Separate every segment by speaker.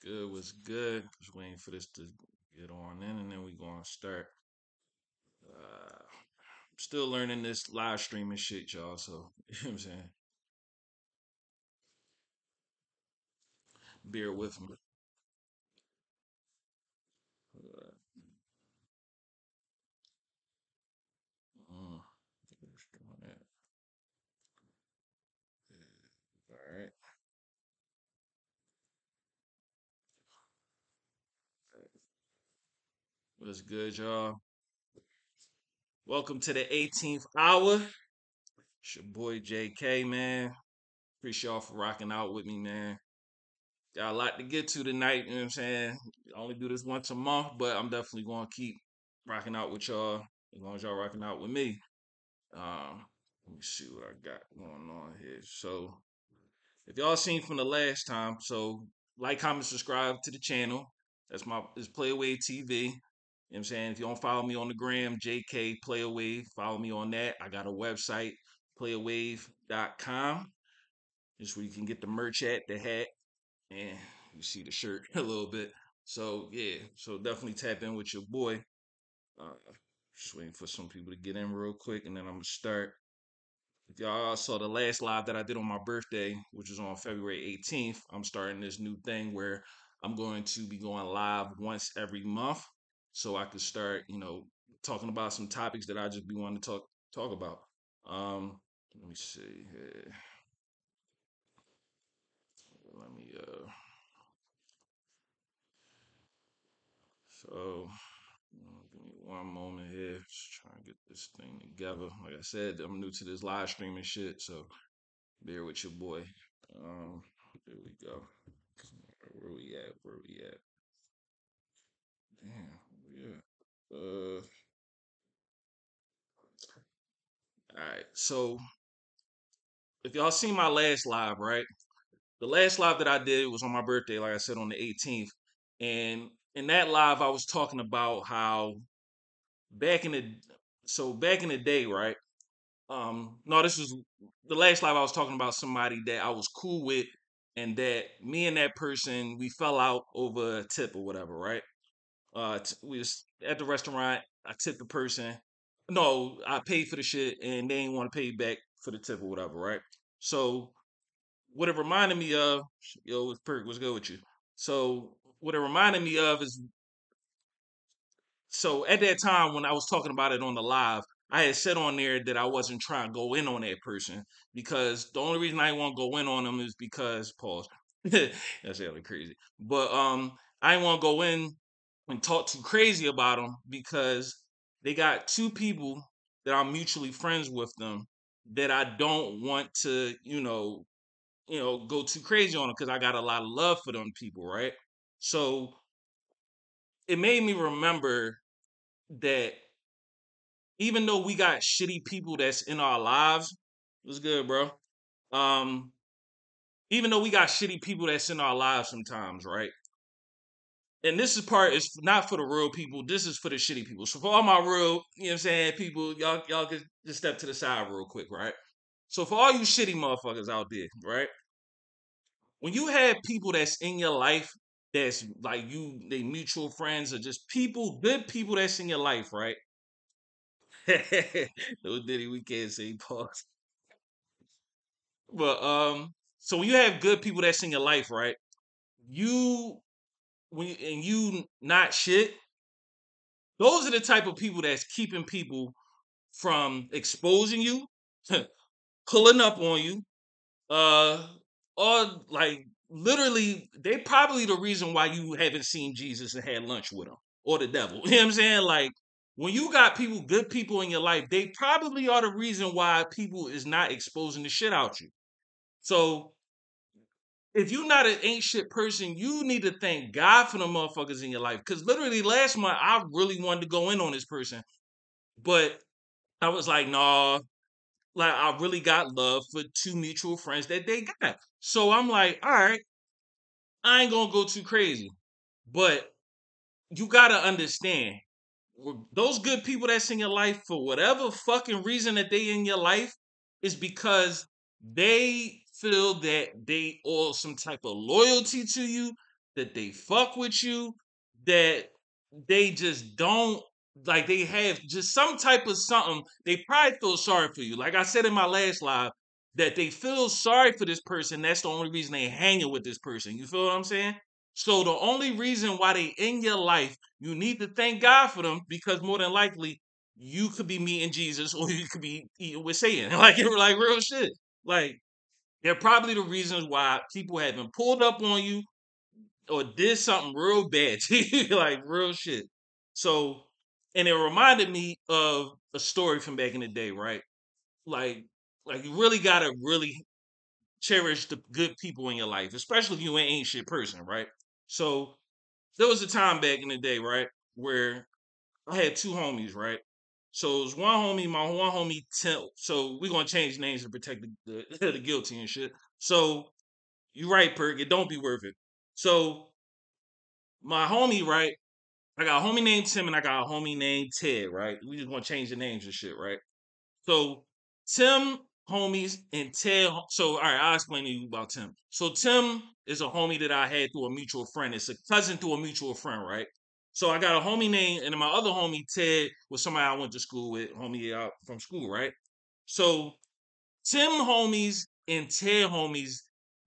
Speaker 1: Good was good. Just waiting for this to get on in, and then we gonna start. Still learning this live streaming shit, y'all. So you know what I'm saying, bear with me. Uh, mm, just doing that. All right. What's good, y'all? Welcome to the 18th hour. It's your boy JK, man. Appreciate y'all for rocking out with me, man. Got a lot to get to tonight. You know what I'm saying? I only do this once a month, but I'm definitely gonna keep rocking out with y'all as long as y'all rocking out with me. Let me see what I got going on here. So, if y'all seen from the last time, so like, comment, subscribe to the channel. It's Playaway TV. You know what I'm saying? If you don't follow me on the gram, JK Playawave, follow me on that. I got a website, playawave.com. Just where you can get the merch at, the hat, and you see the shirt a little bit. So yeah, so definitely tap in with your boy. Uh, just waiting for some people to get in real quick, and then I'm gonna start. If y'all saw the last live that I did on my birthday, which was on February 18th, I'm starting this new thing where I'm going to be going live once every month, so I could start, talking about some topics that I just be wanting to talk about. Let me see here. Let me so give me one moment here. Just trying to get this thing together. Like I said, I'm new to this live streaming shit, so bear with your boy. There we go. Where we at? Where we at? Damn, yeah. All right. So if y'all seen my last live, right? The last live that I did was on my birthday, like I said, on the 18th. And in that live, I was talking about how back in the back in the day, right? No, this was the last live I was talking about somebody that I was cool with, and that me and that person we fell out over a tip or whatever, right? We was at the restaurant. I tipped the person. No, I paid for the shit, and they didn't want to pay back for the tip or whatever, right? So what it reminded me of, yo, Perk, what's good with you? So what it reminded me of is, so at that time when I was talking about it on the live, I had said on there that I wasn't trying to go in on that person because the only reason I didn't want to go in on them is because pause. That's really crazy. But I didn't want to go in and talk too crazy about them because they got two people that I'm mutually friends with them that I don't want to, go too crazy on them because I got a lot of love for them people, right? So it made me remember that even though we got shitty people that's in our lives, what's good, bro? Um, Even though we got shitty people that's in our lives sometimes, right? And this is part is not for the real people. This is for the shitty people. So for all my real, you know what I'm saying, people, y'all can just step to the side real quick, right? So for all you shitty motherfuckers out there, right? When you have people that's in your life that's like you, they mutual friends or just people, good people that's in your life, right? No Diddy, we can't say pause. But so when you have good people that's in your life, right? You and you not shit, those are the type of people that's keeping people from exposing you, pulling up on you, uh, or like literally, they probably the reason why you haven't seen Jesus and had lunch with him or the devil. You know what I'm saying? Like when you got people, good people in your life, they probably are the reason why people is not exposing the shit out you. So if you're not an ain't shit person, you need to thank God for the motherfuckers in your life. Cause literally last month I really wanted to go in on this person, but I was like, nah, like I really got love for two mutual friends that they got. So I'm like, all right, I ain't gonna go too crazy. But you gotta understand, those good people that's in your life, for whatever fucking reason that they in your life, is because they feel that they owe some type of loyalty to you. that they fuck with you, that they just don't like they have just some type of something. They probably feel sorry for you. Like I said in my last live, that they feel sorry for this person. That's the only reason they hanging with this person. You feel what I'm saying? So the only reason why they in your life, you need to thank God for them because more than likely you could be meeting Jesus or you could be eating with Satan. Like real shit. Like they're probably the reasons why people have been pulled up on you or did something real bad to you, like real shit. So, and it reminded me of a story from back in the day, right? Like, like you really gotta really cherish the good people in your life, especially if you ain't shit person, right? So there was a time back in the day, right, where I had two homies, right? So it was one homie, my one homie Tim. So we're gonna change names to protect the guilty and shit. So you right, Perk, it don't be worth it. So my homie, right? I got a homie named Tim and I got a homie named Ted, right? We just want to change the names and shit, right? So Tim homies and Ted. So all right, I'll explain to you about Tim. So Tim is a homie that I had through a mutual friend. It's a cousin through a mutual friend, right? So I got a homie named, and then my other homie Ted was somebody I went to school with, homie out from school, right? So Tim homies and Ted homies,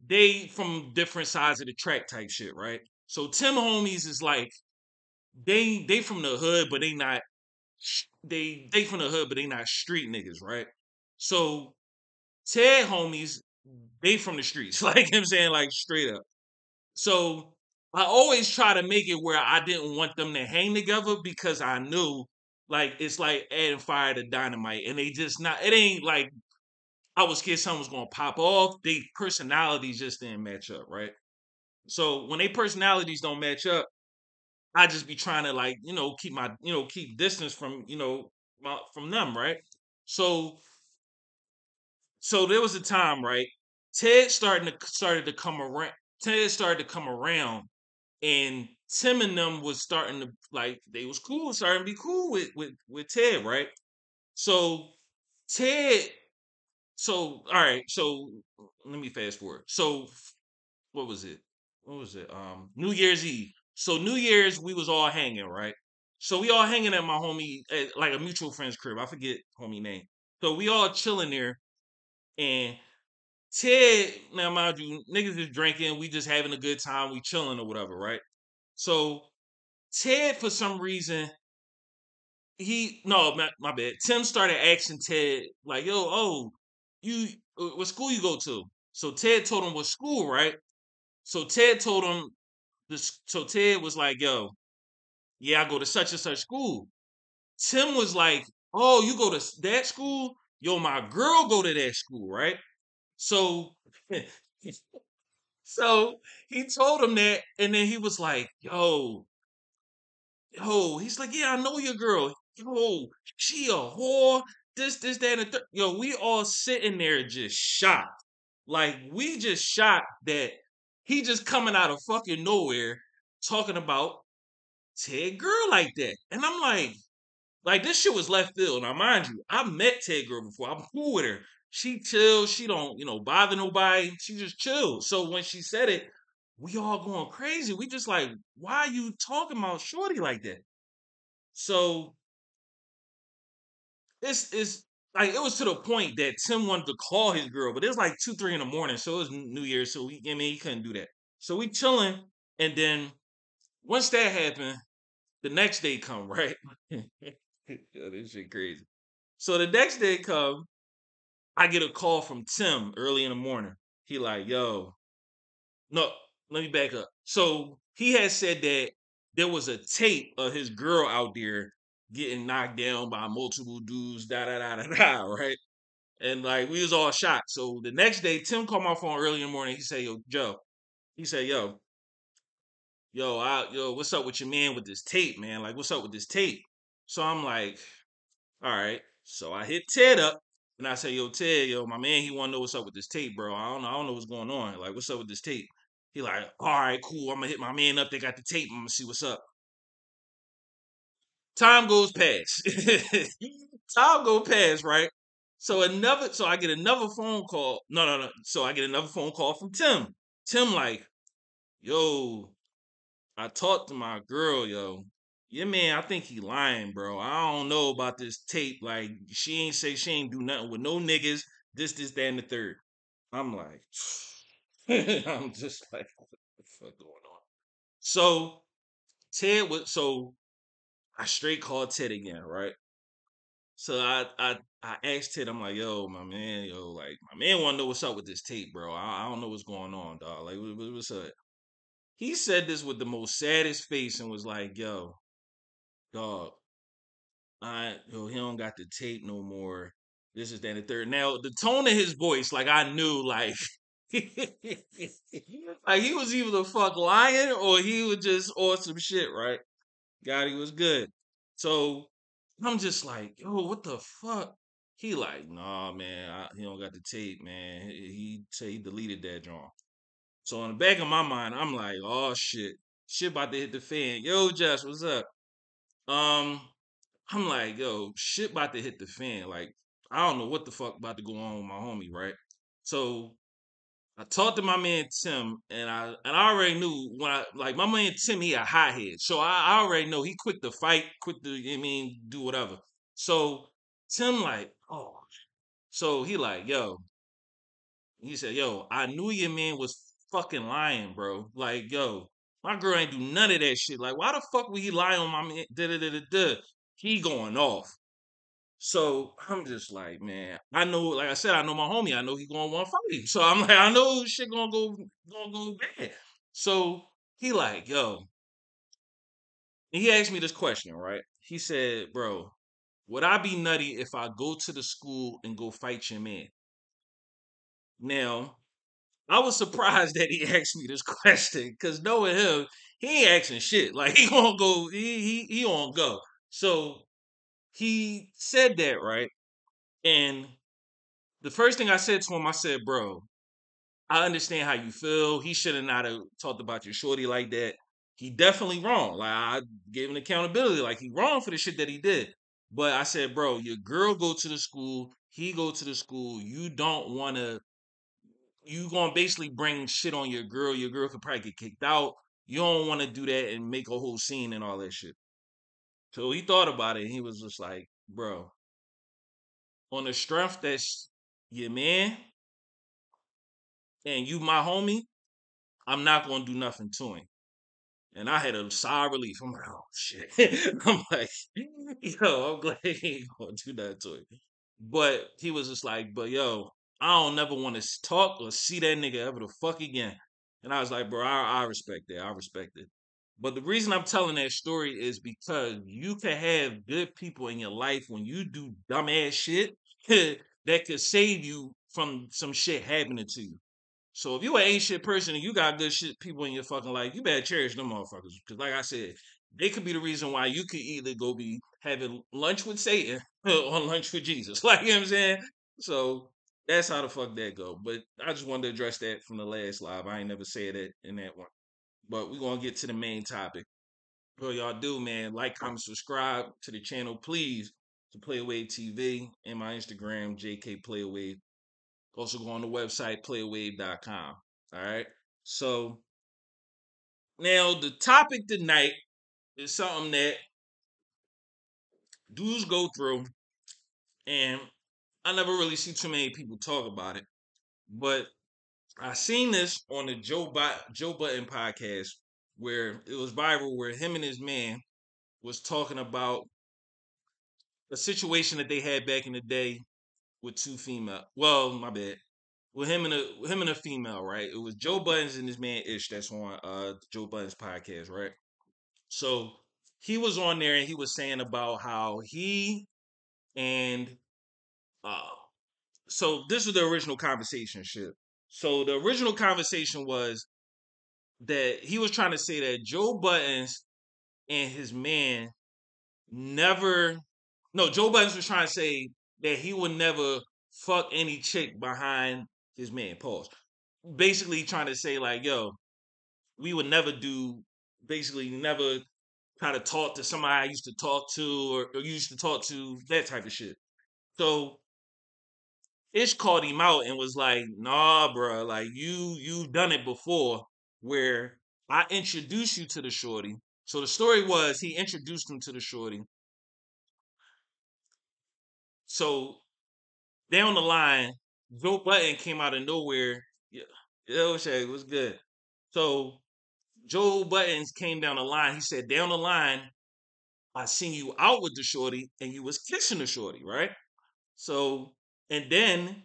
Speaker 1: they from different sides of the track type shit, right? So Tim homies is like they from the hood, but they not they from the hood, but they not street niggas, right? So Ted homies, they from the streets, like I'm saying, like straight up. So I always try to make it where I didn't want them to hang together because I knew like it's like adding fire to dynamite, and they just not. It ain't like I was scared something was gonna pop off. They personalities just didn't match up, right? So when they personalities don't match up, I just be trying to like, keep my, keep distance from, from them, right? So so there was a time, right? Started to come around. Ted started to come around, and Tim and them was starting to like they was cool, starting to be cool with Ted, right? So Ted, so all right, so let me fast forward. So what was it? What was it? New Year's Eve. So New Year's we was all hanging, right? So we all hanging at my homie at like a mutual friend's crib. I forget homie name. So we all chilling there, and Ted, now mind you, niggas is drinking, we just having a good time, we chilling or whatever, right? So Ted, for some reason, he no, my bad. Tim started asking Ted like, "Yo, oh, you what school you go to?" So Ted told him what school, right? So Ted told him this. So Ted was like, "Yo, yeah, I go to such and such school." Tim was like, "Oh, you go to that school? Yo, my girl go to that school, right?" So, so he told him that, and then he was like, yo, he's like, "Yeah, I know your girl. Yo, she a whore. This, that, and the third." Yo, we all sitting there just shocked. Like, we just shocked that he just coming out of fucking nowhere talking about Ted Girl like that. And I'm like this shit was left field. Now, mind you, I met Ted Girl before. I'm cool with her. She chills. She don't, bother nobody. She just chills. So when she said it, we all going crazy. We just like, why are you talking about Shorty like that? So it's like it was to the point that Tim wanted to call his girl, but it was like 2, 3 in the morning. So it was New Year's. So he couldn't do that. So we chilling, and then once that happened, the next day come, right? Yo, this shit crazy. So the next day come, I get a call from Tim early in the morning. He like, "Yo, no, let me back up." So he had said that there was a tape of his girl out there getting knocked down by multiple dudes, da da da da da, right? And like we was all shocked. So the next day, Tim called my phone early in the morning. He said, "Yo, Joe," he said, yo, what's up with your man with this tape, man? Like, what's up with this tape?" So I'm like, all right. So I hit Ted up and I say, "Yo, Ted, yo, my man, he wanna know what's up with this tape, bro. I don't know what's going on. Like, what's up with this tape?" He like, "All right, cool. I'm gonna hit my man up. They got the tape. I'm gonna see what's up." Time goes past. Time go past, right? So I get another phone call. No. So I get another phone call from Tim. Tim like, "Yo." I talked to my girl, yo. Yeah, man, I think he lying, bro. I don't know about this tape. Like, she ain't say she ain't do nothing with no niggas. This, that, and the third. I'm like, I'm just like, what the fuck going on? So so I straight called Ted again, right? So I asked Ted, I'm like, yo, my man, yo, like my man wanna know what's up with this tape, bro. I don't know what's going on, dog. Like what's up? He said this with the most saddest face and was like, yo, dog, he don't got the tape no more. This is that and the third. Now the tone of his voice, like I knew, like like he was either the fuck lying or he was just on some shit, right? God, he was good. So I'm just like, yo, what the fuck? He like, nah, man, he don't got the tape, man. He say he deleted that drawing. So in the back of my mind, I'm like, oh shit about to hit the fan. Yo, Josh, what's up? Um, I'm like, yo, shit about to hit the fan. Like, I don't know what the fuck about to go on with my homie, right? So I talked to my man Tim, and I already knew when I like my man Tim, he a hothead, so I already know he quick to fight, quick to I mean do whatever. So Tim like, oh, so he like, yo, he said, yo, I knew your man was fucking lying, bro. Like, yo, my girl ain't do none of that shit. Like, why the fuck would he lie on my man? Da da da da da. He going off. So I'm just like, man, I know, like I said, I know my homie. I know he going 140. So I'm like, I know shit gonna go bad. So he like, yo, and he asked me this question, right? He said, bro, would I be nutty if I go to the school and go fight your man? Now, I was surprised that he asked me this question because knowing him, he ain't asking shit. Like he gonna go, he gonna go. So he said that, right? And the first thing I said to him, I said, bro, I understand how you feel. He should have not have talked about your shorty like that. He definitely wrong. Like I gave him accountability. Like he wrong for the shit that he did. But I said, bro, your girl go to the school, he go to the school. You don't want to. You gonna basically bring shit on your girl. Your girl could probably get kicked out. You don't want to do that and make a whole scene and all that shit. So he thought about it. And he was just like, bro, on the strength that's your man and you my homie, I'm not gonna do nothing to him. And I had a sigh of relief. I'm like, oh shit. I'm like, yo, I'm glad he ain't gonna do that to him. But he was just like, but yo, I don't never want to talk or see that nigga ever the fuck again. And I was like, bro, I respect that. I respect it. But the reason I'm telling that story is because you can have good people in your life when you do dumbass shit that could save you from some shit happening to you. So if you an ain't shit person and you got good shit people in your fucking life, you better cherish them motherfuckers. Because like I said, they could be the reason why you could either go be having lunch with Satan or lunch with Jesus. Like you know what I'm saying? So that's how the fuck that go. But I just wanted to address that from the last live. I ain't never said that in that one. But we're gonna get to the main topic. What y'all do, man, like, comment, subscribe to the channel, please, to Playaway TV and my Instagram, JK Playaway. Also go on the website, playawave.com. All right. So now the topic tonight is something that dudes go through, and I never really see too many people talk about it. But I seen this on the Joe Button podcast where it was viral, where him and his man was talking about a situation that they had back in the day with two female. Well, my bad. With him and a female, right? It was Joe Buttons and his man Ish that's on Joe Buttons podcast, right? So he was on there and he was saying about how he and uh so this was the original conversation shit. So the original conversation was that he was trying to say that Joe Buttons and his man never no, Joe Buttons was trying to say that he would never fuck any chick behind his man. Pause. Basically trying to say like, yo, we would never do basically never try to talk to somebody I used to talk to or used to talk to, that type of shit. So Ish called him out and was like, nah, bro, like you've done it before where I introduced you to the shorty. So the story was he introduced him to the shorty. So down the line, Joe Button came out of nowhere. Yeah, yo, Shay, what's good? So Joe Buttons came down the line. He said, down the line, I seen you out with the shorty and you was kissing the shorty, right? So, and then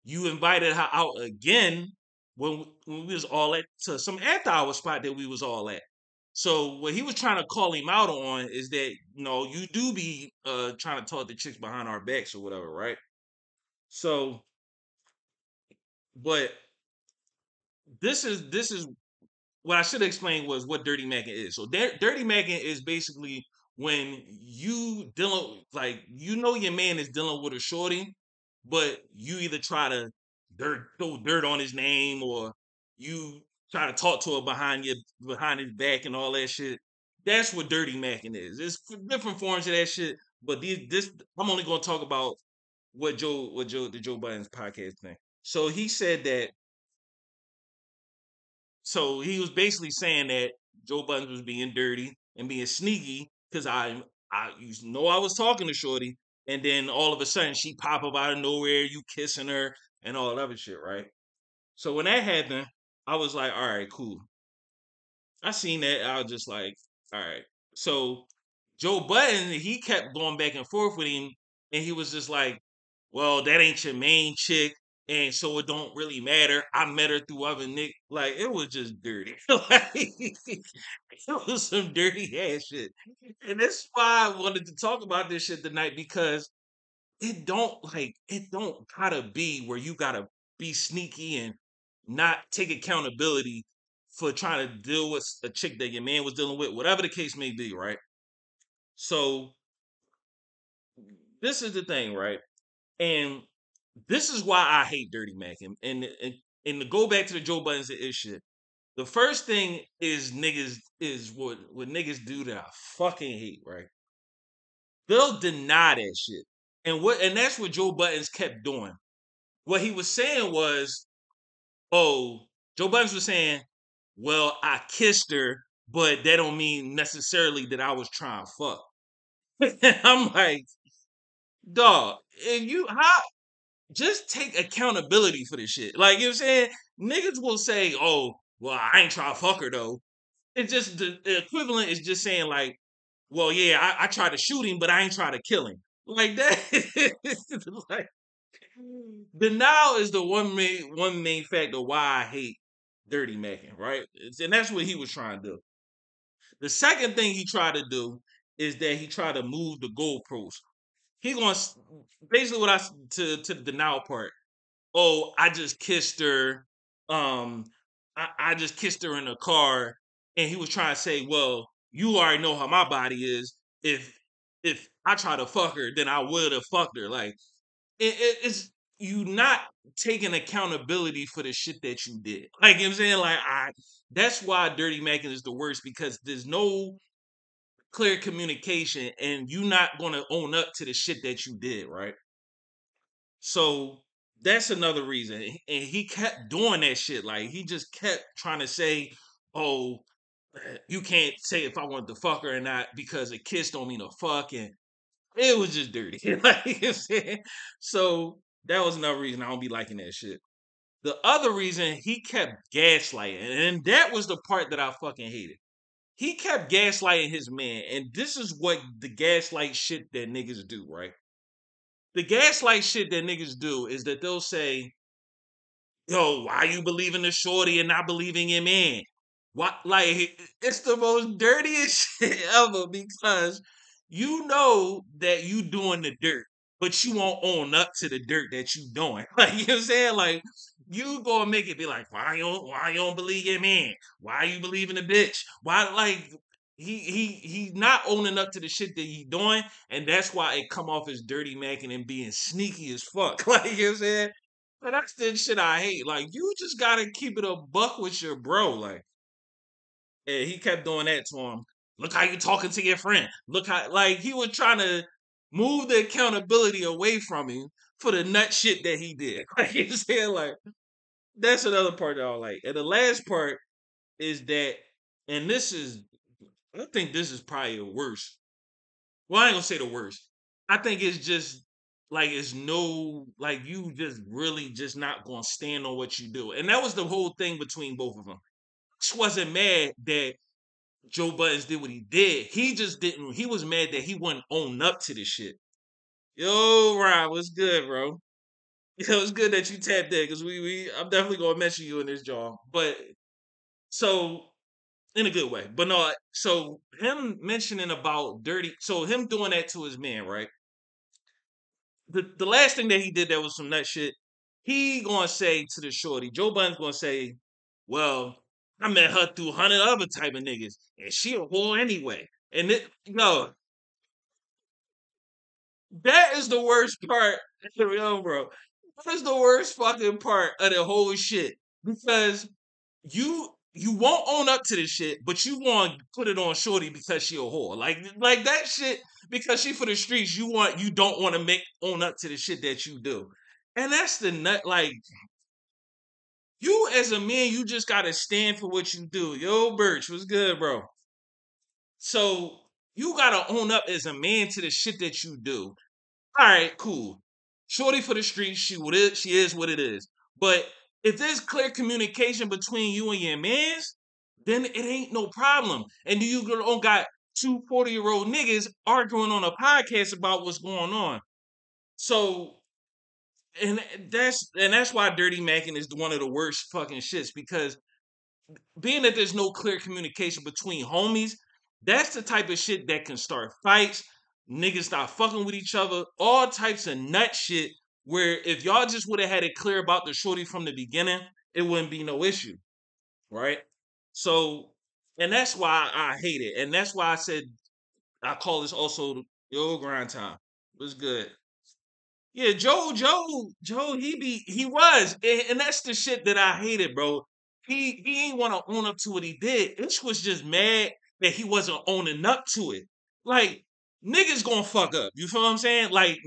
Speaker 1: you invited her out again when we was all at to some after hour spot that we was all at. So what he was trying to call him out on is that you do be trying to talk to chicks behind our backs or whatever, right? So, but this is what I should have explained was what dirty macking is. So dirty macking is basically when you dealing like your man is dealing with a shorty, but you either try to throw dirt on his name or you try to talk to her behind his back and all that shit. That's what dirty macking is. It's different forms of that shit, but this I'm only gonna talk about the Joe Biden's podcast thing. So he said that so he was basically saying that Joe Budden was being dirty and being sneaky because I I was talking to Shorty, and then all of a sudden she pop up out of nowhere, you kissing her and all that other shit, right? So when that happened, I was like, all right, cool. I seen that. I was just like, all right. So Joe Budden, he kept going back and forth with him, and he was just like, well, that ain't your main chick, and so it don't really matter. I met her through other Nick. Like, it was just dirty. Like, it was some dirty ass shit. And that's why I wanted to talk about this shit tonight because it don't gotta be where you gotta be sneaky and not take accountability for trying to deal with a chick that your man was dealing with, whatever the case may be, right? So this is the thing, right? And this is why I hate Dirty Mac. And to go back to the Joe Buttons and ish shit, the first thing is niggas is what niggas do that I fucking hate, right? They'll deny that shit. And that's what Joe Buttons kept doing. What he was saying was, oh, Joe Buttons was saying, well, I kissed her, but that don't mean necessarily that I was trying to fuck. I'm like, dog, if you how just take accountability for this shit. Like you know what I'm saying? Niggas will say, oh, well, I ain't trying to fuck her though. It's just the equivalent is just saying like, well, yeah, I tried to shoot him, but I ain't trying to kill him. Like that. Like denial is the one main factor why I hate Dirty Mackin, right? And that's what he was trying to do. The second thing he tried to do is that he tried to move the goalposts. He gonna basically what to the denial part. Oh, I just kissed her. Um, I just kissed her in the car, and he was trying to say, well, you already know how my body is. If I try to fuck her, then I would have fucked her. Like it's you not taking accountability for the shit that you did. Like you know what I'm saying, like that's why Dirty Mackin is the worst because there's no clear communication and you not gonna own up to the shit that you did, right? So that's another reason. And he kept doing that shit. Like he just kept trying to say, oh, you can't say if I wanted to fuck her or not because a kiss don't mean a fuck. And it was just dirty. Like you know what I'm saying? So that was another reason I don't be liking that shit. The other reason he kept gaslighting, and that was the part that I fucking hated. He kept gaslighting his man, and this is what the gaslight shit that niggas do, right? The gaslight shit that niggas do is that they'll say, yo, why you believing the shorty and not believing your man? What like it's the most dirtiest shit ever because you know that you doing the dirt, but you won't own up to the dirt that you doing. Like you know what I'm saying? Like you gonna make it be like, why you don't believe your man? Why you believing the bitch? Why like he not owning up to the shit that he doing, and that's why it come off as dirty macking and being sneaky as fuck. Like you know what I'm saying? But that's the shit I hate. Like you just gotta keep it a buck with your bro. Like, and he kept doing that to him. Look how you talking to your friend. Look how like he was trying to move the accountability away from him for the nut shit that he did. Like you saying, like that's another part that I don't like. And the last part is that and this is, I think this is probably the worst. Well, I ain't gonna say the worst. I think it's just like it's no like you just really just not gonna stand on what you do, and that was the whole thing between both of them. She wasn't mad that Joe Buttons did what he did. He just didn't. He was mad that he wouldn't own up to this shit. Yo, Rob, what's good, bro? Yo, it's good that you tapped in because we I'm definitely gonna mention you in this job. But so in a good way. But no, so him mentioning about dirty, so him doing that to his man, right? The last thing that he did that was some nut shit. He gonna say to the shorty, Joe Budden's gonna say, "Well, I met her through 100 other type of niggas, and she a whore anyway." And it, no, that is the worst part. Yo, bro, that is the worst fucking part of the whole shit because you won't own up to this shit, but you want to put it on Shorty because she a whore. Like that shit because she for the streets. You don't want to make own up to the shit that you do, and that's the nut. Like you as a man, you just gotta stand for what you do. Yo, Birch, what's good, bro? So you gotta own up as a man to the shit that you do. All right, cool. Shorty for the streets, she is what it is. But if there's clear communication between you and your mans, then it ain't no problem. And you don't got 2 40-year-old niggas arguing on a podcast about what's going on. So and that's why Dirty Mackin is one of the worst fucking shits because being that there's no clear communication between homies, that's the type of shit that can start fights. Niggas start fucking with each other, all types of nut shit. Where if y'all just would have had it clear about the shorty from the beginning, it wouldn't be no issue, right? So, and that's why I hate it, and that's why I said I call this also your grind time. What's good? Yeah, Joe, he was, and that's the shit that I hated, bro. He ain't want to own up to what he did. Ish was just mad that he wasn't owning up to it. Like niggas gonna fuck up. You feel what I'm saying? Like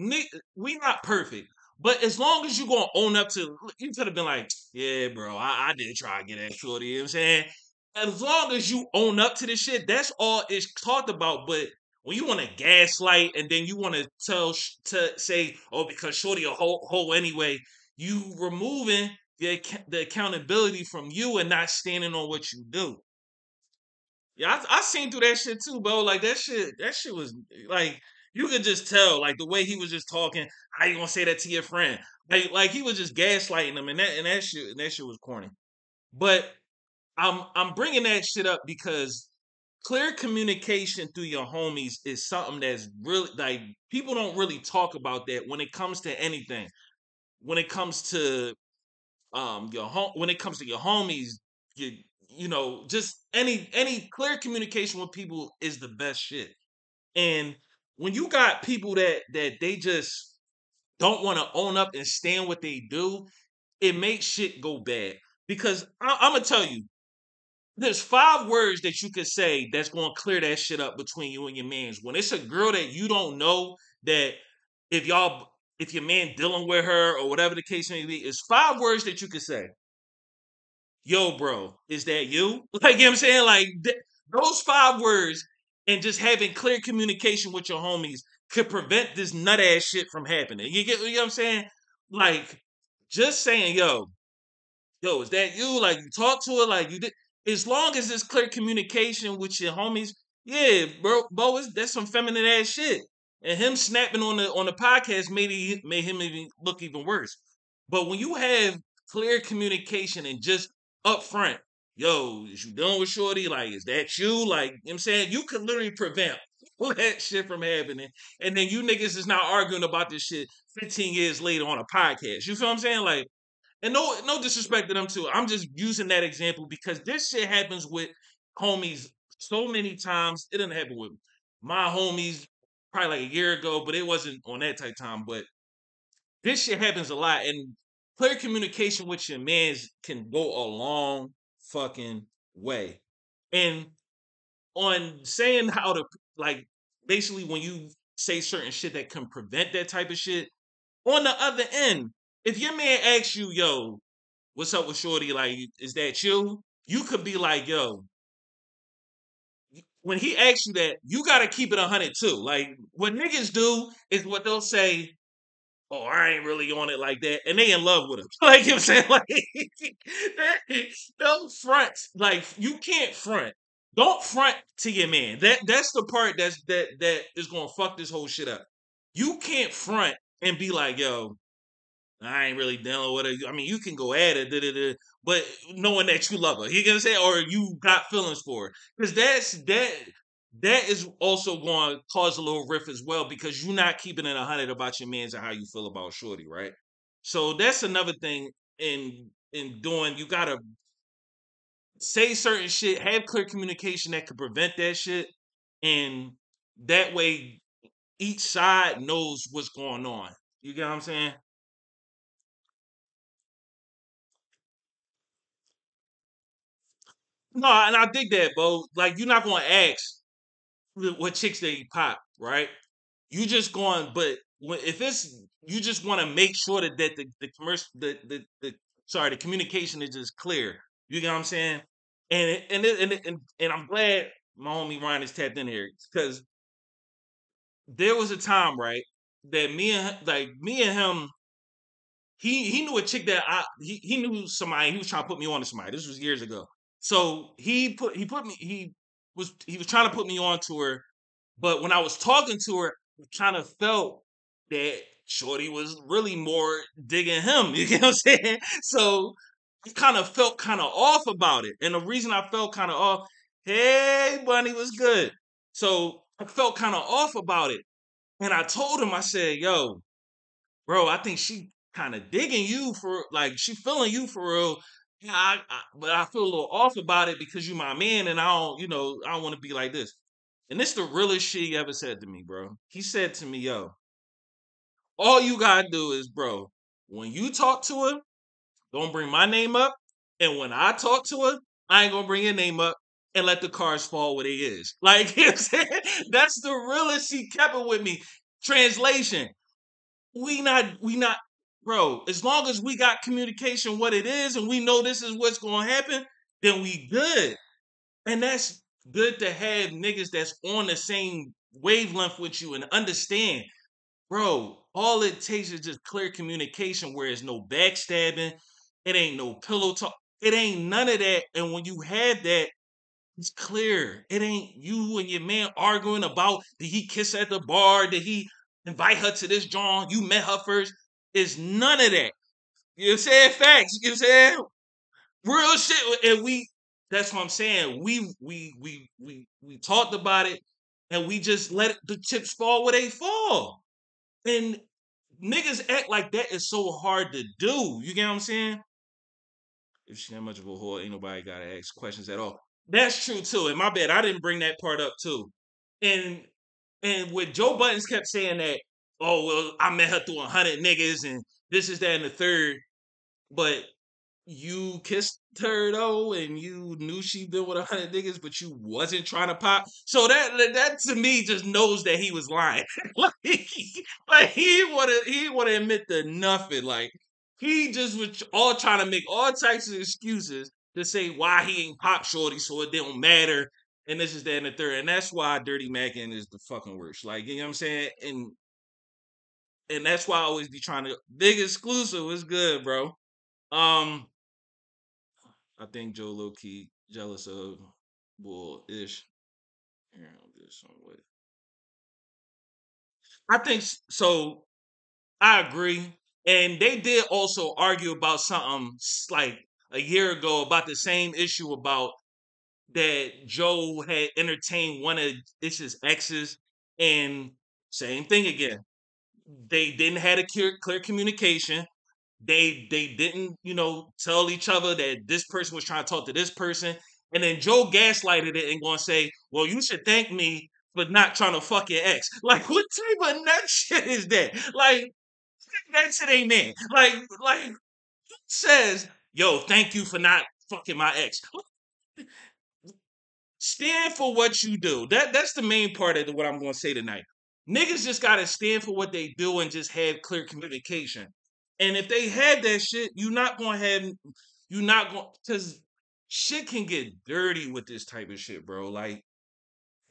Speaker 1: we not perfect, but as long as you gonna own up to, you could have been like, yeah, bro, I did try to get that shorty. You know what I'm saying? As long as you own up to the shit, that's all it's talked about. But when you want to gaslight and then you want to to say, oh, because shorty a hoe anyway, you removing the accountability from you and not standing on what you do. Yeah, I seen through that shit too, bro. Like that shit was like you could just tell, like the way he was just talking. How you gonna say that to your friend? Like he was just gaslighting them, and that shit was corny. But I'm bringing that shit up because clear communication through your homies is something that's really like people don't really talk about that when it comes to anything. When it comes to your home, when it comes to your homies, you just any clear communication with people is the best shit. And when you got people that they just don't want to own up and stand what they do, it makes shit go bad. Because I'm gonna tell you, there's 5 words that you could say that's going to clear that shit up between you and your man's. When it's a girl that you don't know, that if y'all, if your man dealing with her or whatever the case may be, it's 5 words that you could say. Yo, bro, is that you? Like, you know what I'm saying? Like, those 5 words and just having clear communication with your homies could prevent this nut ass shit from happening. You know what I'm saying? Like, just saying, yo, is that you? Like you talk to her, like you did. As long as it's clear communication with your homies, yeah, bro, that's some feminine ass shit. And him snapping on the podcast made him even look even worse. But when you have clear communication and just upfront, yo, is you done with Shorty? Like, is that you? Like, you know what I'm saying? You could literally prevent all that shit from happening. And then you niggas is now arguing about this shit 15 years later on a podcast. You feel what I'm saying? Like, and no disrespect to them too. I'm just using that example because this shit happens with homies so many times. It didn't happen with my homies probably like a year ago, but it wasn't on that type of time. But this shit happens a lot, and clear communication with your mans can go a long fucking way. And on saying how to like basically when you say certain shit that can prevent that type of shit, on the other end, if your man asks you, yo, what's up with Shorty? Like, is that you? You could be like, yo, when he asks you that, you gotta keep it 100 too. Like what niggas do is what they'll say, oh, I ain't really on it like that, and they in love with him. Like you know what I'm saying, like don't front. Like you can't front. Don't front to your man. That's the part that is gonna fuck this whole shit up. You can't front and be like, yo, I ain't really dealing with her. I mean, you can go at it, da, da, da, but knowing that you love her, you gonna say, or you got feelings for her, because that is also going to cause a little rift as well because you're not keeping it 100 about your man's and how you feel about shorty, right? So that's another thing in doing. You gotta say certain shit, have clear communication that could prevent that shit, and that way each side knows what's going on. You get what I'm saying? No, and I dig that, bro. Like you're not gonna ask what chicks they pop, right? You just going, but if it's you just want to make sure that the commercial the sorry the communication is just clear. You get what I'm saying? And I'm glad my homie Ryan is tapped in here because there was a time right that me and him he knew a chick that he knew somebody he was trying to put me on to somebody. This was years ago. So he was trying to put me on to her, but when I was talking to her, I kind of felt that Shorty was really more digging him. You get what I'm saying? So I kind of felt kind of off about it. And the reason I felt kind of off, hey, Bunny was good. So I felt kind of off about it. And I told him, I said, yo, bro, I think she kind of digging you for like she feeling you for real. Yeah, but I feel a little off about it because you my man, and I don't, I don't want to be like this. And this the realest shit he ever said to me, bro. He said to me, "Yo, all you gotta do is, bro, when you talk to her, don't bring my name up, and when I talk to her, I ain't gonna bring your name up." And let the cards fall where they is. Like, you know what I'm saying? That's the realest he kept it with me. Translation we not bro, as long as we got communication what it is and we know this is what's gonna happen, then we good. And that's good to have niggas that's on the same wavelength with you and understand, bro. All it takes is just clear communication where there's no backstabbing, it ain't no pillow talk, it ain't none of that. And when you have that, it's clear. It ain't you and your man arguing about did he kiss at the bar? Did he invite her to this joint? You met her first. It's none of that. You know what I'm saying? Facts. You know what I'm saying? Real shit. And that's what I'm saying. We talked about it and we just the chips fall where they fall. And niggas act like that is so hard to do. You get what I'm saying? If she that much of a whore, ain't nobody gotta ask questions at all. That's true too. And my bad, I didn't bring that part up too. And with Joe Buttons kept saying that, oh well, I met her through 100 niggas and this is that and the third. But you kissed her though, and you knew she been with 100 niggas, but you wasn't trying to pop. So that to me just knows that he was lying. like he wanna admit to nothing. Like he just was all trying to make all types of excuses to say why he ain't pop shorty, so it didn't matter. And this is that and the third, and that's why Dirty Mackin is the fucking worst. Like you know what I'm saying, and that's why I always be trying to big exclusive is good, bro. Um, I think Joe low key jealous of Bull ish. Here, I'll do some way. I think so. I agree. And they did also argue about something like a year ago about the same issue about that Joe had entertained one of Ish's exes, and same thing again. They didn't have a clear communication. They didn't, tell each other that this person was trying to talk to this person. And then Joe gaslighted it and gonna say, well, you should thank me for not trying to fuck your ex. Like, what type of nut shit is that? Like, that shit ain't man. Like says, yo, thank you for not fucking my ex. Stand for what you do. That's the main part of what I'm gonna say tonight. Niggas just gotta stand for what they do and just have clear communication. And if they had that shit, you're not going because shit can get dirty with this type of shit, bro. Like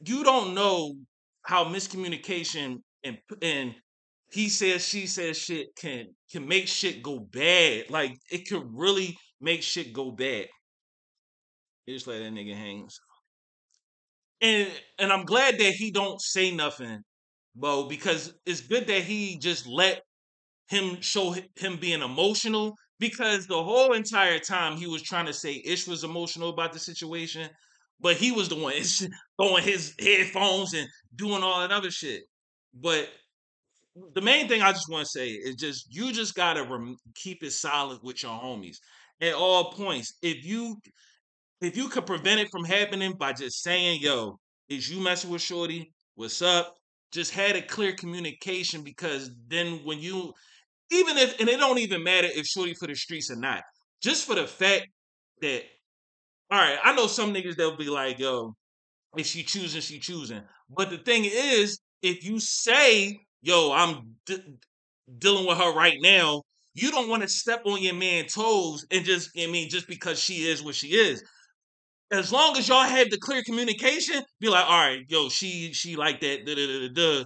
Speaker 1: you don't know how miscommunication and he says she says shit can make shit go bad. Like it could really make shit go bad. Just let that nigga hang. And I'm glad that he don't say nothing, bro, because it's good that he just let him show him being emotional because the whole entire time he was trying to say Ish was emotional about the situation, but he was the one throwing his headphones and doing all that other shit. But the main thing I just want to say is just you just gotta keep it solid with your homies at all points. If you could prevent it from happening by just saying, "Yo, is you messing with Shorty? What's up?" Just had a clear communication because then when you even if and it don't even matter if Shorty for the streets or not, just for the fact that all right, I know some niggas that'll be like, "Yo, if she choosing, she choosing." But the thing is, if you say, "Yo, I'm dealing with her right now," you don't want to step on your man's toes and just, I mean, just because she is what she is. As long as y'all have the clear communication, be like, all right, yo, she like that, da da da da.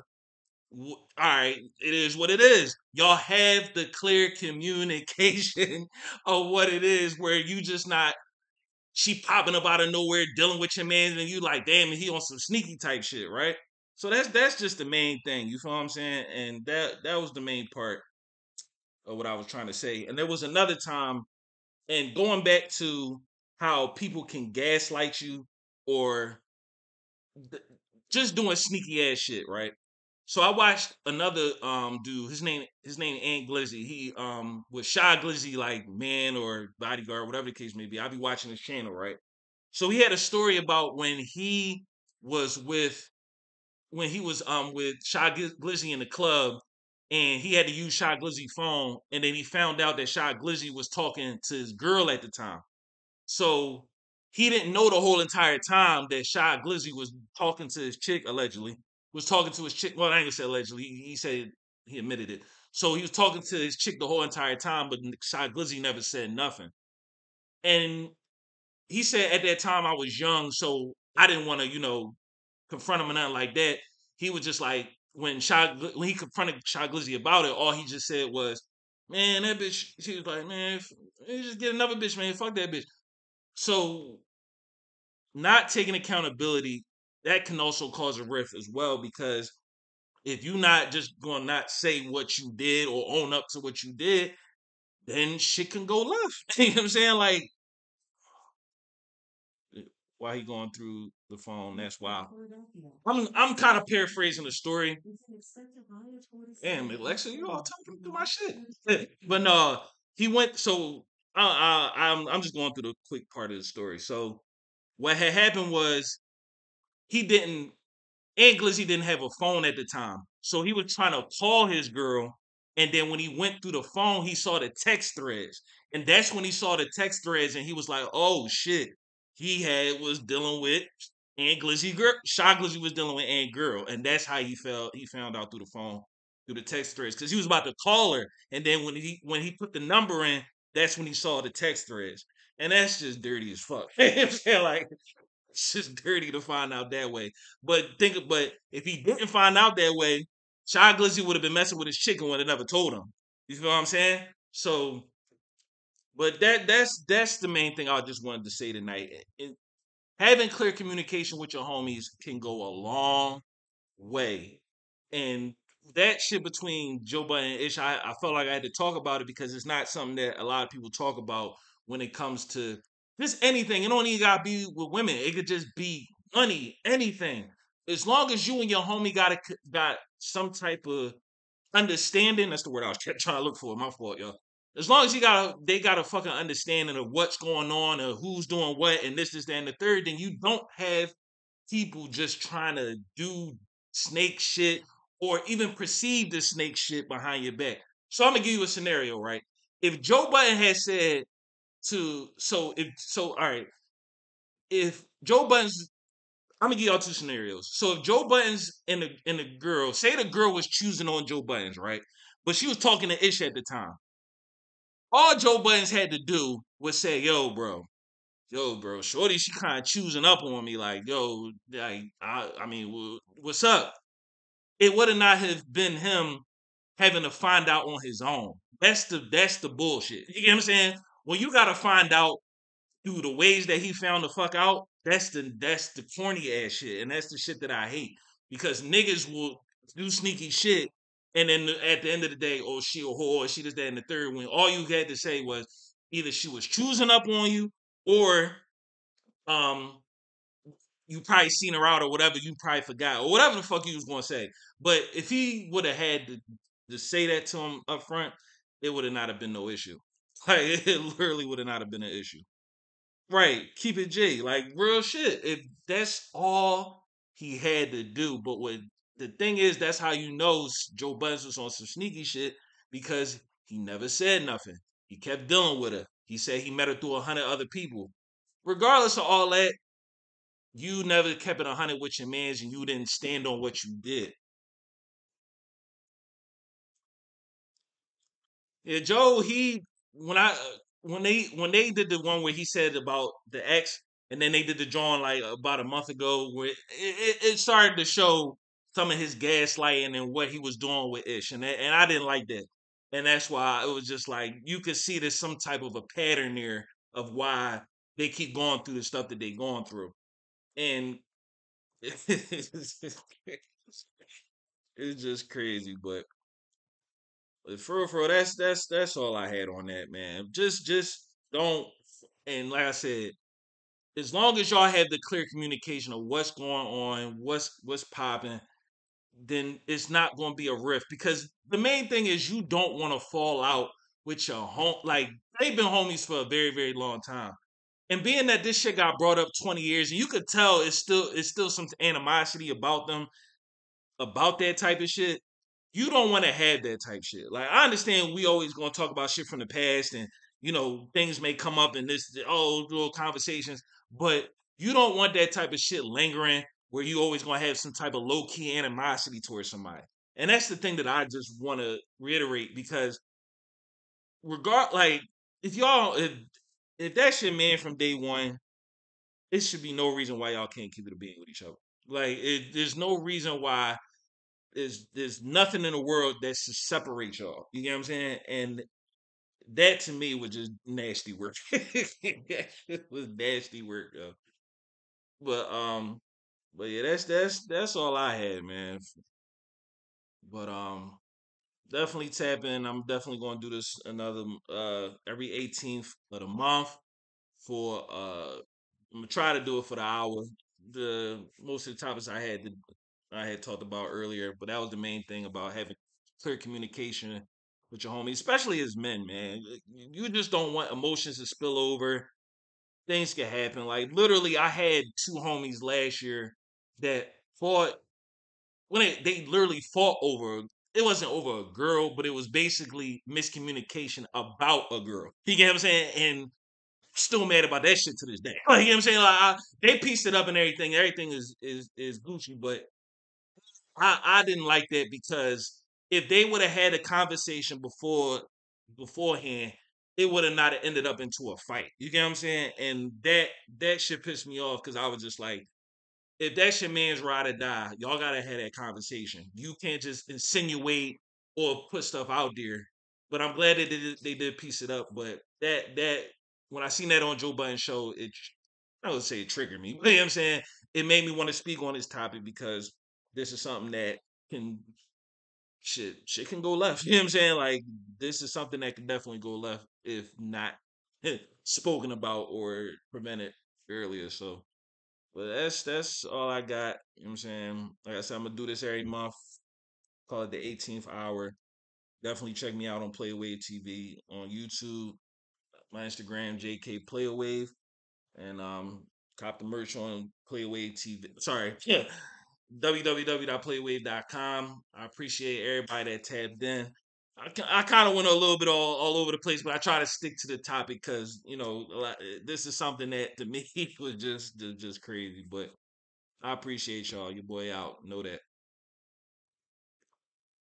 Speaker 1: All right, it is what it is. Y'all have the clear communication of what it is, where you just not she popping up out of nowhere dealing with your man, and you like, damn, he on some sneaky type shit, right? So that's just the main thing. You feel what I'm saying? And that was the main part of what I was trying to say. And there was another time, and going back to how people can gaslight you or th- just doing sneaky ass shit, right? So I watched another dude. His name Ant Glizzy. He was Shy Glizzy like man or bodyguard, whatever the case may be. I'll be watching his channel, right? So he had a story about was with when he was with Shy Glizzy in the club, and he had to use Shy Glizzy phone, and then he found out that Shy Glizzy was talking to his girl at the time. So he didn't know the whole entire time that Shy Glizzy was talking to his chick, allegedly. Was talking to his chick. Well, I ain't gonna say allegedly. He said he admitted it. So he was talking to his chick the whole entire time, but Shy Glizzy never said nothing. And he said at that time I was young, so I didn't want to, confront him or nothing like that. He was just like when he confronted Shy Glizzy about it, all he just said was, "Man, that bitch." She was like, "Man, just get another bitch, man. Fuck that bitch." So not taking accountability, that can also cause a rift as well, because if you not just going to not say what you did or own up to what you did, then shit can go left. You know what I'm saying? Like, why he going through the phone? That's wild. I'm kind of paraphrasing the story. Damn, Alexa, you all talking through my shit. But no, he went. So I'm just going through the quick part of the story. So what had happened was he didn't and Glizzy didn't have a phone at the time. So he was trying to call his girl. And then when he went through the phone, he saw the text threads. And that's when he saw the text threads and he was like, oh shit. Was dealing with Aunt Glizzy girl. Shy Glizzy was dealing with Aunt Girl. And that's how he found out through the phone, through the text threads. Because he was about to call her. And then when he put the number in, that's when he saw the text threads. And that's just dirty as fuck. You know what I'm saying? Like, it's just dirty to find out that way. But if he didn't find out that way, Shy Glizzy would have been messing with his chicken when it never told him. You feel what I'm saying? So, but that's the main thing I just wanted to say tonight. Having clear communication with your homies can go a long way. And that shit between Joe Budden and Ish, I felt like I had to talk about it because it's not something that a lot of people talk about when it comes to just anything. It don't even gotta be with women. It could just be money, anything. As long as you and your homie got some type of understanding. That's the word I was trying to look for. My fault, y'all. As long as they got a fucking understanding of what's going on and who's doing what and this, that, and the third, then you don't have people just trying to do snake shit or even perceive the snake shit behind your back. So I'm gonna give you a scenario, right? If Joe Biden had said all right, if Joe Biden's I'm gonna give y'all two scenarios. So if Joe Budden's and the girl, say the girl was choosing on Joe Budden's, right? But she was talking to Ish at the time. All Joe Budden's had to do was say, "Yo, bro, yo, bro, Shorty, she kind of choosing up on me, like, yo, like, I mean, what's up? It would have not have been him having to find out on his own. That's the bullshit. You get what I'm saying? When you gotta find out through the ways that he found the fuck out, that's the corny ass shit, and that's the shit that I hate because niggas will do sneaky shit, and then at the end of the day, oh she a whore, or she just that in the third when all you had to say was either she was choosing up on you or um you probably seen her out or whatever, you probably forgot or whatever the fuck you was gonna say. But if he would have had to say that to him up front, it would have not have been no issue. Like it literally would have not have been an issue. Right. Keep it G. Like real shit. If that's all he had to do. But what the thing is, that's how you know Joe Budden was on some sneaky shit because he never said nothing. He kept dealing with her. He said he met her through 100 other people. Regardless of all that, you never kept it 100 with your mans and you didn't stand on what you did. Yeah, Joe, he when I when they did the one where he said about the ex, and then they did the drawing like about a month ago, where it started to show some of his gaslighting and what he was doing with Ish, and I didn't like that, and that's why it was just like you could see there's some type of a pattern there of why they keep going through the stuff that they're going through, and it's just crazy, but. For real, that's all I had on that, man. Just don't. And like I said, as long as y'all have the clear communication of what's going on, what's popping, then it's not going to be a rift. Because the main thing is you don't want to fall out with your home. Like they've been homies for a very very long time. And being that this shit got brought up 20 years, and you could tell it's still some animosity about them about that type of shit, you don't want to have that type shit. Like I understand we always gonna talk about shit from the past and things may come up in this little conversations, but you don't want that type of shit lingering where you always gonna have some type of low key animosity towards somebody. And that's the thing that I just want to reiterate because like if y'all if that's your man from day one, it should be no reason why y'all can't keep it a being with each other. Like there's no reason why there's nothing in the world that should separate y'all. You get what I'm saying? And that to me was just nasty work. It was nasty work, yo. But but yeah, that's all I had, man. But definitely tap in. I'm definitely gonna do this another every 18th of the month for I'm gonna try to do it for the hour. The most of the topics I had talked about earlier, but that was the main thing about having clear communication with your homies, especially as men, man. You just don't want emotions to spill over. Things can happen. Like literally, I had two homies last year that fought when they literally fought over. It wasn't over a girl, but it was basically miscommunication about a girl. You get what I'm saying? And still mad about that shit to this day. Like, you know what I'm saying? Like, they pieced it up and everything. Everything is Gucci, but I didn't like that because if they would have had a conversation beforehand, it would have not have ended up into a fight. You get what I'm saying? And that shit pissed me off because I was just like, if that's your man's ride or die, y'all gotta have that conversation. You can't just insinuate or put stuff out there. But I'm glad they did piece it up. But that when I seen that on Joe Budden show, I would say it triggered me. You know what I'm saying? It made me want to speak on this topic because this is something that can shit can go left. You know what I'm saying? Like this is something that can definitely go left if not spoken about or prevented earlier. So but that's all I got. You know what I'm saying? Like I said, I'm gonna do this every month. Call it the 18th hour. Definitely check me out on Playwave TV on YouTube, my Instagram, JK Playwave, and cop the merch on Playwave TV. Sorry, yeah, www.playwave.com. I appreciate everybody that tapped in. I kind of went a little bit all over the place, but I try to stick to the topic because this is something that to me was just crazy. But I appreciate y'all. Your boy out. Know that.